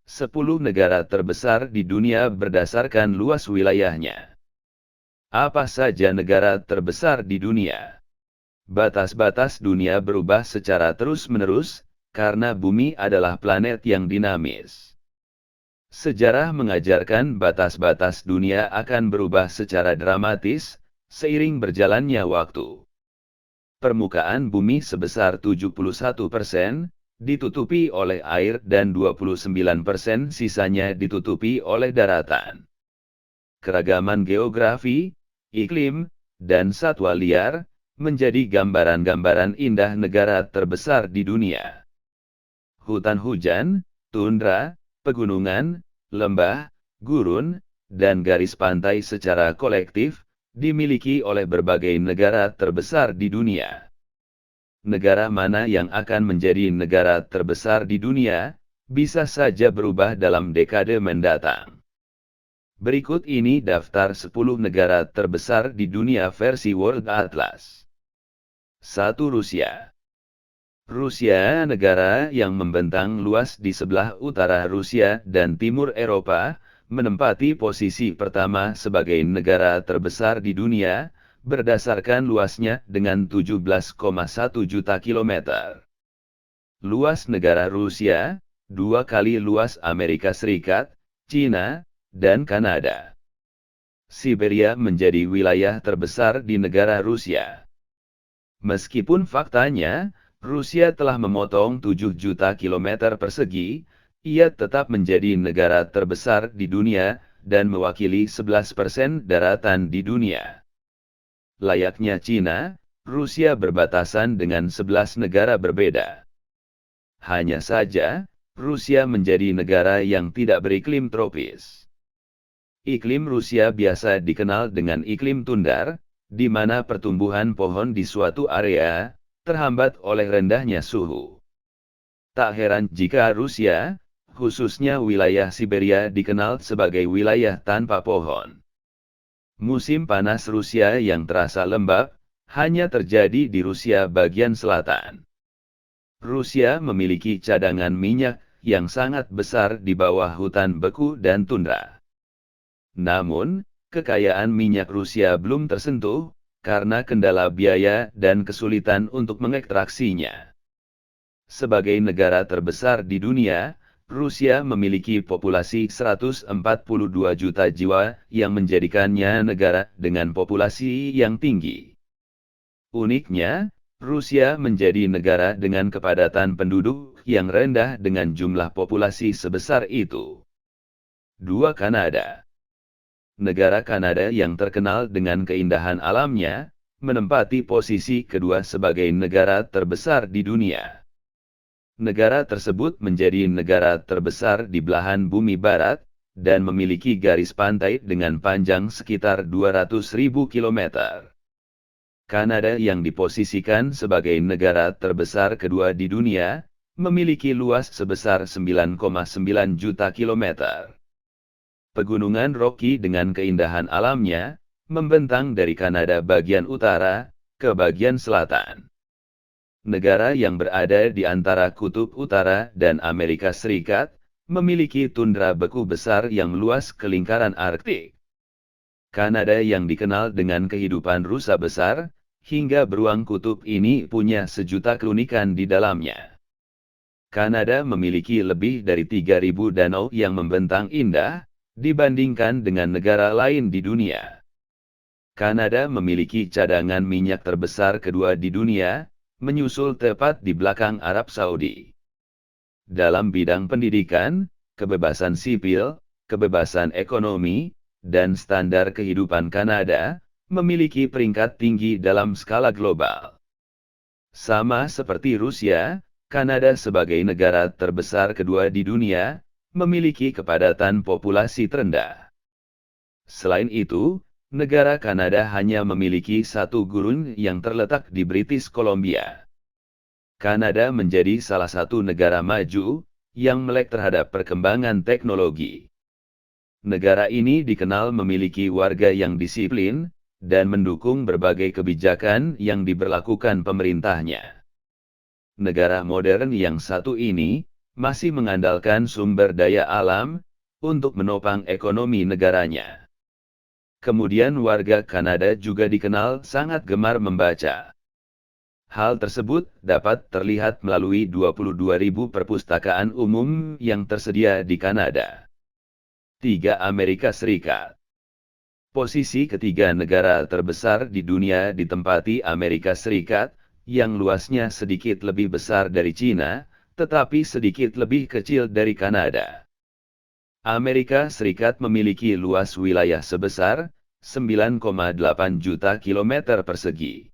10 negara terbesar di dunia berdasarkan luas wilayahnya. Apa saja negara terbesar di dunia? Batas-batas dunia berubah secara terus-menerus, karena bumi adalah planet yang dinamis. Sejarah mengajarkan batas-batas dunia akan berubah secara dramatis, seiring berjalannya waktu. Permukaan bumi sebesar 71%, ditutupi oleh air dan 29% sisanya ditutupi oleh daratan. Keragaman geografi, iklim, dan satwa liar, menjadi gambaran-gambaran indah negara terbesar di dunia. Hutan hujan, tundra, pegunungan, lembah, gurun, dan garis pantai secara kolektif, dimiliki oleh berbagai negara terbesar di dunia. Negara mana yang akan menjadi negara terbesar di dunia, bisa saja berubah dalam dekade mendatang. Berikut ini daftar 10 negara terbesar di dunia versi World Atlas. 1. Rusia. Rusia, negara yang membentang luas di sebelah utara Rusia dan timur Eropa, menempati posisi pertama sebagai negara terbesar di dunia, berdasarkan luasnya dengan 17,1 juta kilometer. Luas negara Rusia, 2 kali luas Amerika Serikat, China, dan Kanada. Siberia menjadi wilayah terbesar di negara Rusia. Meskipun faktanya, Rusia telah memotong 7 juta kilometer persegi, ia tetap menjadi negara terbesar di dunia, dan mewakili 11% daratan di dunia. Layaknya China, Rusia berbatasan dengan 11 negara berbeda. Hanya saja, Rusia menjadi negara yang tidak beriklim tropis. Iklim Rusia biasa dikenal dengan iklim tundar, di mana pertumbuhan pohon di suatu area terhambat oleh rendahnya suhu. Tak heran jika Rusia, khususnya wilayah Siberia, dikenal sebagai wilayah tanpa pohon. Musim panas Rusia yang terasa lembab, hanya terjadi di Rusia bagian selatan. Rusia memiliki cadangan minyak yang sangat besar di bawah hutan beku dan tundra. Namun, kekayaan minyak Rusia belum tersentuh, karena kendala biaya dan kesulitan untuk mengekstraksinya. Sebagai negara terbesar di dunia, Rusia memiliki populasi 142 juta jiwa yang menjadikannya negara dengan populasi yang tinggi. Uniknya, Rusia menjadi negara dengan kepadatan penduduk yang rendah dengan jumlah populasi sebesar itu. 2. Kanada. Negara Kanada yang terkenal dengan keindahan alamnya, menempati posisi kedua sebagai negara terbesar di dunia. Negara tersebut menjadi negara terbesar di belahan bumi barat, dan memiliki garis pantai dengan panjang sekitar 200.000 km. Kanada yang diposisikan sebagai negara terbesar kedua di dunia, memiliki luas sebesar 9,9 juta kilometer. Pegunungan Rocky dengan keindahan alamnya, membentang dari Kanada bagian utara ke bagian selatan. Negara yang berada di antara Kutub Utara dan Amerika Serikat, memiliki tundra beku besar yang luas ke lingkaran Arktik. Kanada yang dikenal dengan kehidupan rusa besar, hingga beruang kutub ini punya sejuta keunikan di dalamnya. Kanada memiliki lebih dari 3.000 danau yang membentang indah, dibandingkan dengan negara lain di dunia. Kanada memiliki cadangan minyak terbesar kedua di dunia, menyusul tepat di belakang Arab Saudi. Dalam bidang pendidikan, kebebasan sipil, kebebasan ekonomi, dan standar kehidupan Kanada, memiliki peringkat tinggi dalam skala global. Sama seperti Rusia, Kanada sebagai negara terbesar kedua di dunia, memiliki kepadatan populasi terendah. Selain itu, negara Kanada hanya memiliki satu gurun yang terletak di British Columbia. Kanada menjadi salah satu negara maju, yang melek terhadap perkembangan teknologi. Negara ini dikenal memiliki warga yang disiplin, dan mendukung berbagai kebijakan yang diberlakukan pemerintahnya. Negara modern yang satu ini, masih mengandalkan sumber daya alam untuk menopang ekonomi negaranya. Kemudian warga Kanada juga dikenal sangat gemar membaca. Hal tersebut dapat terlihat melalui 22.000 perpustakaan umum yang tersedia di Kanada. 3. Amerika Serikat. Posisi ketiga negara terbesar di dunia ditempati Amerika Serikat, yang luasnya sedikit lebih besar dari China, tetapi sedikit lebih kecil dari Kanada. Amerika Serikat memiliki luas wilayah sebesar 9,8 juta kilometer persegi.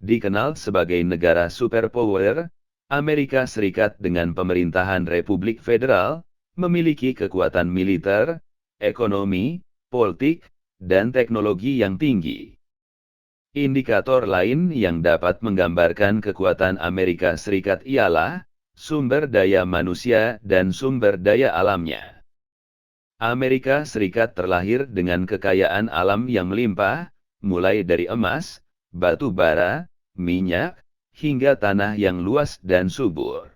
Dikenal sebagai negara superpower, Amerika Serikat dengan pemerintahan Republik Federal, memiliki kekuatan militer, ekonomi, politik, dan teknologi yang tinggi. Indikator lain yang dapat menggambarkan kekuatan Amerika Serikat ialah sumber daya manusia dan sumber daya alamnya. Amerika Serikat terlahir dengan kekayaan alam yang melimpah, mulai dari emas, batu bara, minyak, hingga tanah yang luas dan subur.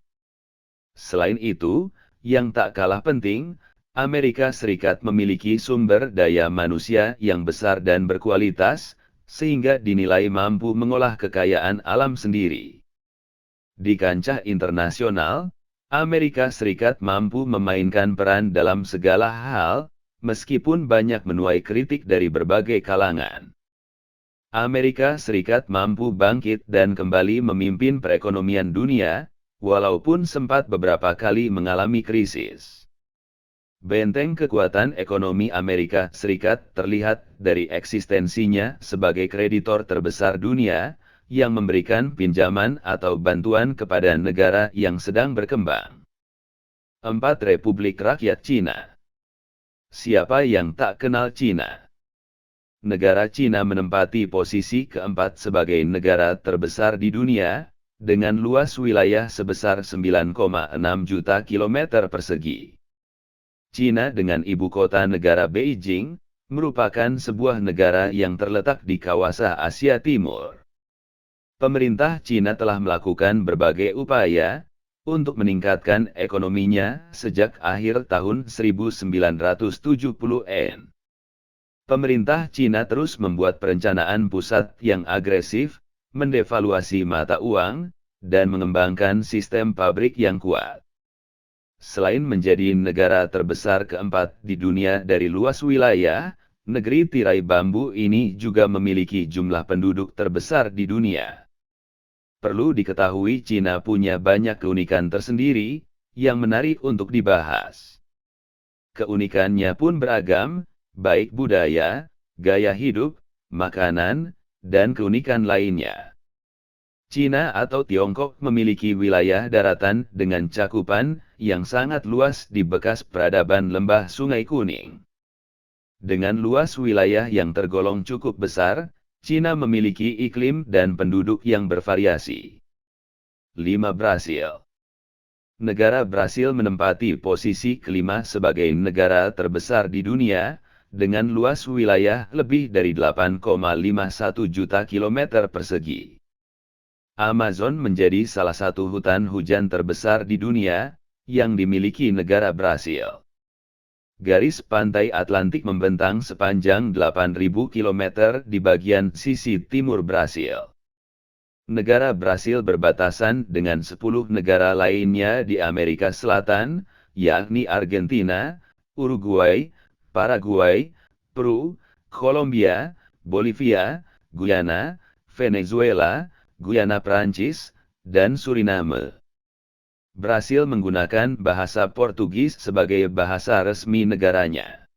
Selain itu, yang tak kalah penting, Amerika Serikat memiliki sumber daya manusia yang besar dan berkualitas, sehingga dinilai mampu mengolah kekayaan alam sendiri. Di kancah internasional, Amerika Serikat mampu memainkan peran dalam segala hal, meskipun banyak menuai kritik dari berbagai kalangan. Amerika Serikat mampu bangkit dan kembali memimpin perekonomian dunia, walaupun sempat beberapa kali mengalami krisis. Benteng kekuatan ekonomi Amerika Serikat terlihat dari eksistensinya sebagai kreditor terbesar dunia, yang memberikan pinjaman atau bantuan kepada negara yang sedang berkembang. 4. Republik Rakyat Cina. Siapa yang tak kenal Cina? Negara Cina menempati posisi keempat sebagai negara terbesar di dunia, dengan luas wilayah sebesar 9,6 juta kilometer persegi. Cina dengan ibu kota negara Beijing, merupakan sebuah negara yang terletak di kawasan Asia Timur. Pemerintah Cina telah melakukan berbagai upaya untuk meningkatkan ekonominya sejak akhir tahun 1970-an. Pemerintah Cina terus membuat perencanaan pusat yang agresif, mendevaluasi mata uang, dan mengembangkan sistem pabrik yang kuat. Selain menjadi negara terbesar keempat di dunia dari luas wilayah, negeri tirai bambu ini juga memiliki jumlah penduduk terbesar di dunia. Perlu diketahui Cina punya banyak keunikan tersendiri, yang menarik untuk dibahas. Keunikannya pun beragam, baik budaya, gaya hidup, makanan, dan keunikan lainnya. Cina atau Tiongkok memiliki wilayah daratan dengan cakupan yang sangat luas di bekas peradaban lembah Sungai Kuning. Dengan luas wilayah yang tergolong cukup besar, Cina memiliki iklim dan penduduk yang bervariasi. 5. Brasil. Negara Brasil menempati posisi kelima sebagai negara terbesar di dunia, dengan luas wilayah lebih dari 8,51 juta kilometer persegi. Amazon menjadi salah satu hutan hujan terbesar di dunia, yang dimiliki negara Brasil. Garis pantai Atlantik membentang sepanjang 8.000 km di bagian sisi timur Brasil. Negara Brasil berbatasan dengan 10 negara lainnya di Amerika Selatan, yakni Argentina, Uruguay, Paraguay, Peru, Kolombia, Bolivia, Guyana, Venezuela, Guyana Prancis, dan Suriname. Brasil menggunakan bahasa Portugis sebagai bahasa resmi negaranya.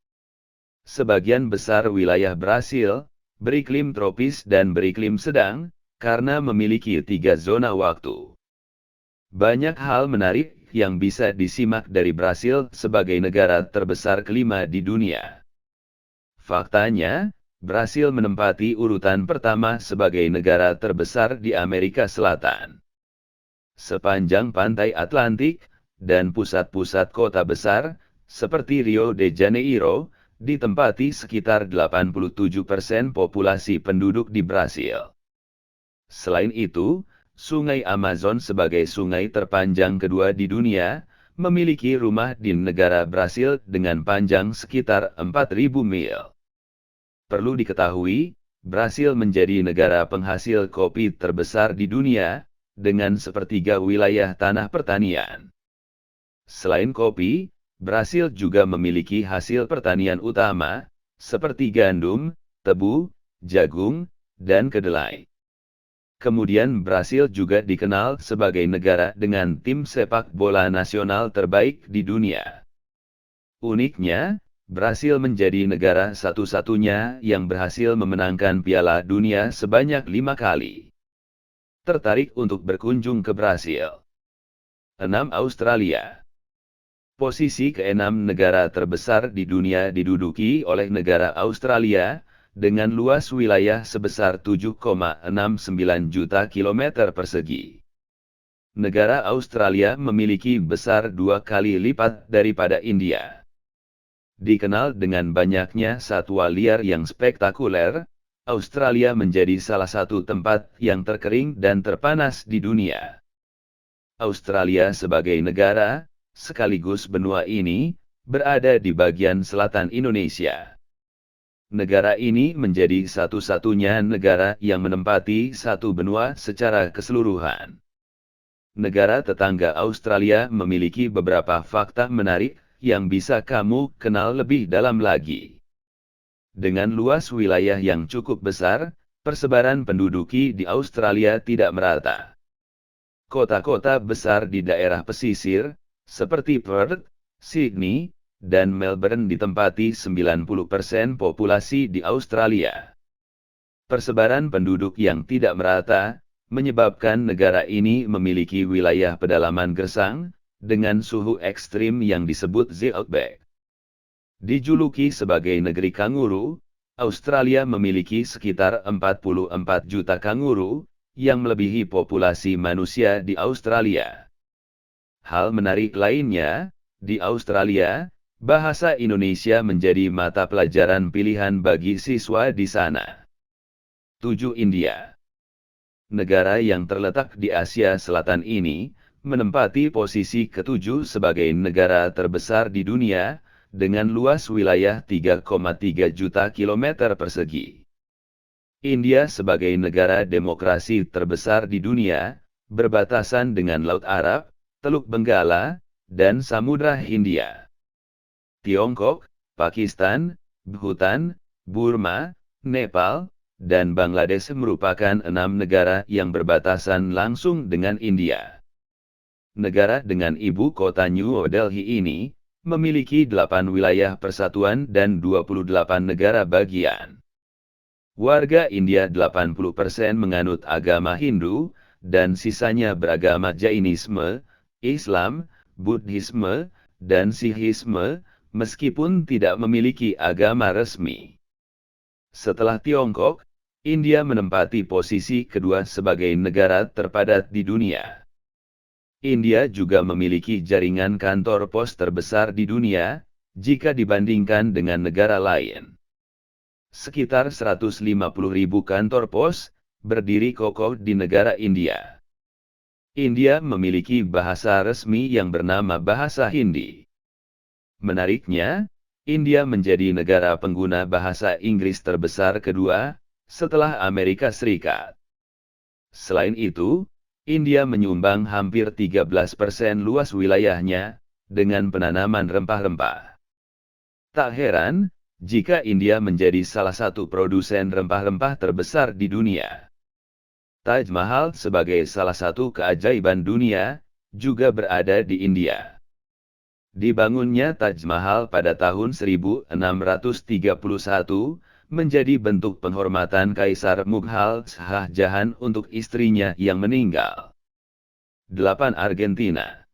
Sebagian besar wilayah Brasil beriklim tropis dan beriklim sedang, karena memiliki 3 zona waktu. Banyak hal menarik yang bisa disimak dari Brasil sebagai negara terbesar kelima di dunia. Faktanya, Brasil menempati urutan pertama sebagai negara terbesar di Amerika Selatan. Sepanjang pantai Atlantik, dan pusat-pusat kota besar, seperti Rio de Janeiro, ditempati sekitar 87% populasi penduduk di Brasil. Selain itu, Sungai Amazon sebagai sungai terpanjang kedua di dunia, memiliki rumah di negara Brasil dengan panjang sekitar 4.000 mil. Perlu diketahui, Brasil menjadi negara penghasil kopi terbesar di dunia, dengan sepertiga wilayah tanah pertanian. Selain kopi, Brasil juga memiliki hasil pertanian utama, seperti gandum, tebu, jagung, dan kedelai. Kemudian Brasil juga dikenal sebagai negara dengan tim sepak bola nasional terbaik di dunia. Uniknya, Brasil menjadi negara satu-satunya yang berhasil memenangkan Piala Dunia sebanyak 5 kali. Tertarik untuk berkunjung ke Brasil? 6. Australia. Posisi ke-6 negara terbesar di dunia diduduki oleh negara Australia, dengan luas wilayah sebesar 7,69 juta kilometer persegi. Negara Australia memiliki besar 2 kali lipat daripada India. Dikenal dengan banyaknya satwa liar yang spektakuler, Australia menjadi salah satu tempat yang terkering dan terpanas di dunia. Australia sebagai negara, sekaligus benua ini, berada di bagian selatan Indonesia. Negara ini menjadi satu-satunya negara yang menempati satu benua secara keseluruhan. Negara tetangga Australia memiliki beberapa fakta menarik yang bisa kamu kenal lebih dalam lagi. Dengan luas wilayah yang cukup besar, persebaran penduduk di Australia tidak merata. Kota-kota besar di daerah pesisir, seperti Perth, Sydney, dan Melbourne ditempati 90% populasi di Australia. Persebaran penduduk yang tidak merata, menyebabkan negara ini memiliki wilayah pedalaman gersang, dengan suhu ekstrim yang disebut The Outback. Dijuluki sebagai negeri kanguru, Australia memiliki sekitar 44 juta kanguru, yang melebihi populasi manusia di Australia. Hal menarik lainnya, di Australia, bahasa Indonesia menjadi mata pelajaran pilihan bagi siswa di sana. 7. India. Negara yang terletak di Asia Selatan ini, menempati posisi ke-7 sebagai negara terbesar di dunia, dengan luas wilayah 3,3 juta kilometer persegi. India sebagai negara demokrasi terbesar di dunia, berbatasan dengan Laut Arab, Teluk Benggala, dan Samudra Hindia. Tiongkok, Pakistan, Bhutan, Burma, Nepal, dan Bangladesh merupakan 6 negara yang berbatasan langsung dengan India. Negara dengan ibu kota New Delhi ini, memiliki 8 wilayah persatuan dan 28 negara bagian. Warga India 80% menganut agama Hindu, dan sisanya beragama Jainisme, Islam, Buddhisme, dan Sikhisme, meskipun tidak memiliki agama resmi. Setelah Tiongkok, India menempati posisi kedua sebagai negara terpadat di dunia. India juga memiliki jaringan kantor pos terbesar di dunia, jika dibandingkan dengan negara lain. Sekitar 150.000 kantor pos, berdiri kokoh di negara India. India memiliki bahasa resmi yang bernama bahasa Hindi. Menariknya, India menjadi negara pengguna bahasa Inggris terbesar kedua, setelah Amerika Serikat. Selain itu, India menyumbang hampir 13% luas wilayahnya, dengan penanaman rempah-rempah. Tak heran, jika India menjadi salah satu produsen rempah-rempah terbesar di dunia. Taj Mahal sebagai salah satu keajaiban dunia, juga berada di India. Dibangunnya Taj Mahal pada tahun 1631, menjadi bentuk penghormatan Kaisar Mughal Shah Jahan untuk istrinya yang meninggal. 8. Argentina.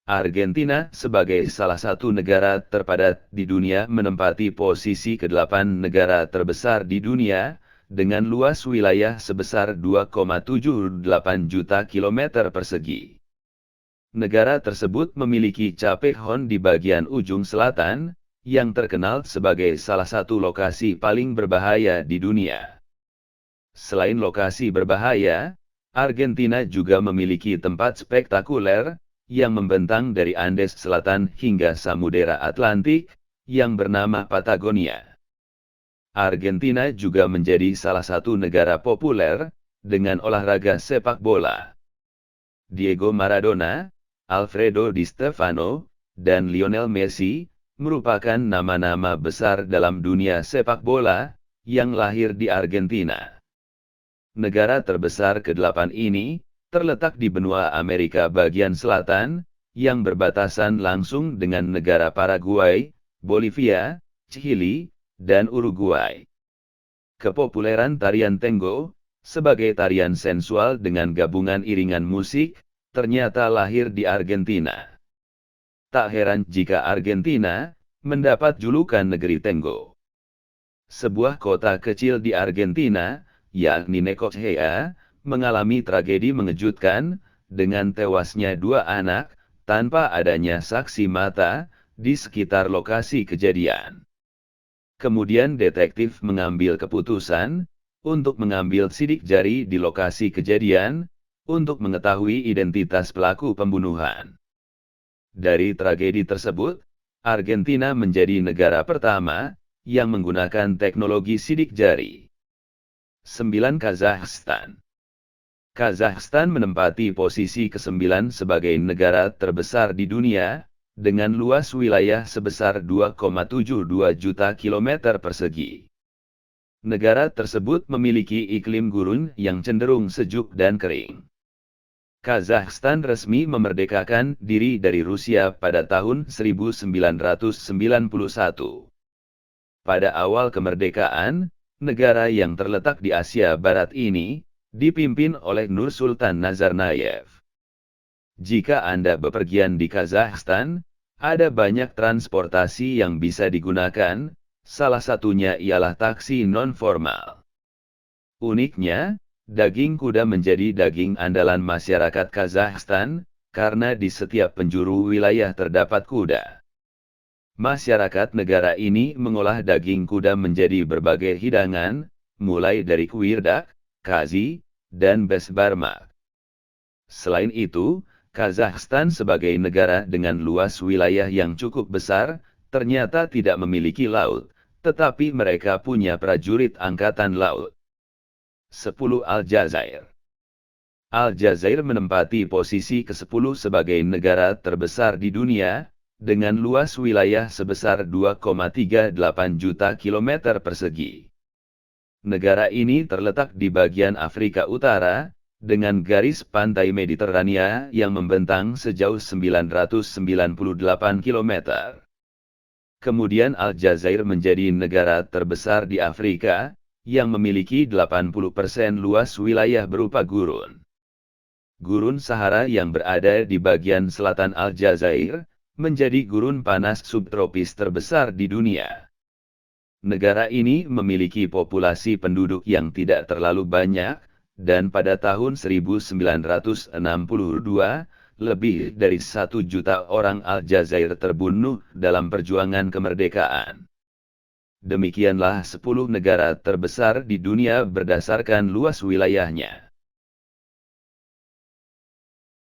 Argentina sebagai salah satu negara terpadat di dunia menempati posisi ke-8 negara terbesar di dunia, dengan luas wilayah sebesar 2,78 juta kilometer persegi. Negara tersebut memiliki Cape Horn di bagian ujung selatan, yang terkenal sebagai salah satu lokasi paling berbahaya di dunia. Selain lokasi berbahaya, Argentina juga memiliki tempat spektakuler, yang membentang dari Andes Selatan hingga Samudera Atlantik, yang bernama Patagonia. Argentina juga menjadi salah satu negara populer dengan olahraga sepak bola. Diego Maradona, Alfredo Di Stefano, dan Lionel Messi merupakan nama-nama besar dalam dunia sepak bola yang lahir di Argentina. Negara terbesar ke-8 ini terletak di benua Amerika bagian selatan, yang berbatasan langsung dengan negara Paraguay, Bolivia, Chili, dan Uruguay. Kepopuleran tarian tango, sebagai tarian sensual dengan gabungan iringan musik, ternyata lahir di Argentina. Tak heran jika Argentina mendapat julukan negeri tango. Sebuah kota kecil di Argentina, yakni Necochea, mengalami tragedi mengejutkan, dengan tewasnya 2 anak, tanpa adanya saksi mata, di sekitar lokasi kejadian. Kemudian detektif mengambil keputusan, untuk mengambil sidik jari di lokasi kejadian, untuk mengetahui identitas pelaku pembunuhan. Dari tragedi tersebut, Argentina menjadi negara pertama, yang menggunakan teknologi sidik jari. 9. Kazakhstan. Kazakhstan menempati posisi ke-9 sebagai negara terbesar di dunia, dengan luas wilayah sebesar 2,72 juta kilometer persegi. Negara tersebut memiliki iklim gurun yang cenderung sejuk dan kering. Kazakhstan resmi memerdekakan diri dari Rusia pada tahun 1991. Pada awal kemerdekaan, negara yang terletak di Asia Barat ini, dipimpin oleh Nursultan Nazarbayev. Jika Anda bepergian di Kazakhstan, ada banyak transportasi yang bisa digunakan, salah satunya ialah taksi non-formal. Uniknya, daging kuda menjadi daging andalan masyarakat Kazakhstan, karena di setiap penjuru wilayah terdapat kuda. Masyarakat negara ini mengolah daging kuda menjadi berbagai hidangan, mulai dari kuirdak, kazi, dan besbarmak. Selain itu, Kazakhstan sebagai negara dengan luas wilayah yang cukup besar, ternyata tidak memiliki laut, tetapi mereka punya prajurit angkatan laut. 10. Aljazair. Aljazair menempati posisi ke-10 sebagai negara terbesar di dunia, dengan luas wilayah sebesar 2,38 juta kilometer persegi. Negara ini terletak di bagian Afrika Utara, dengan garis pantai Mediterania yang membentang sejauh 998 km. Kemudian Aljazair menjadi negara terbesar di Afrika, yang memiliki 80% luas wilayah berupa gurun. Gurun Sahara yang berada di bagian selatan Aljazair, menjadi gurun panas subtropis terbesar di dunia. Negara ini memiliki populasi penduduk yang tidak terlalu banyak, dan pada tahun 1962, lebih dari 1 juta orang Aljazair terbunuh dalam perjuangan kemerdekaan. Demikianlah 10 negara terbesar di dunia berdasarkan luas wilayahnya.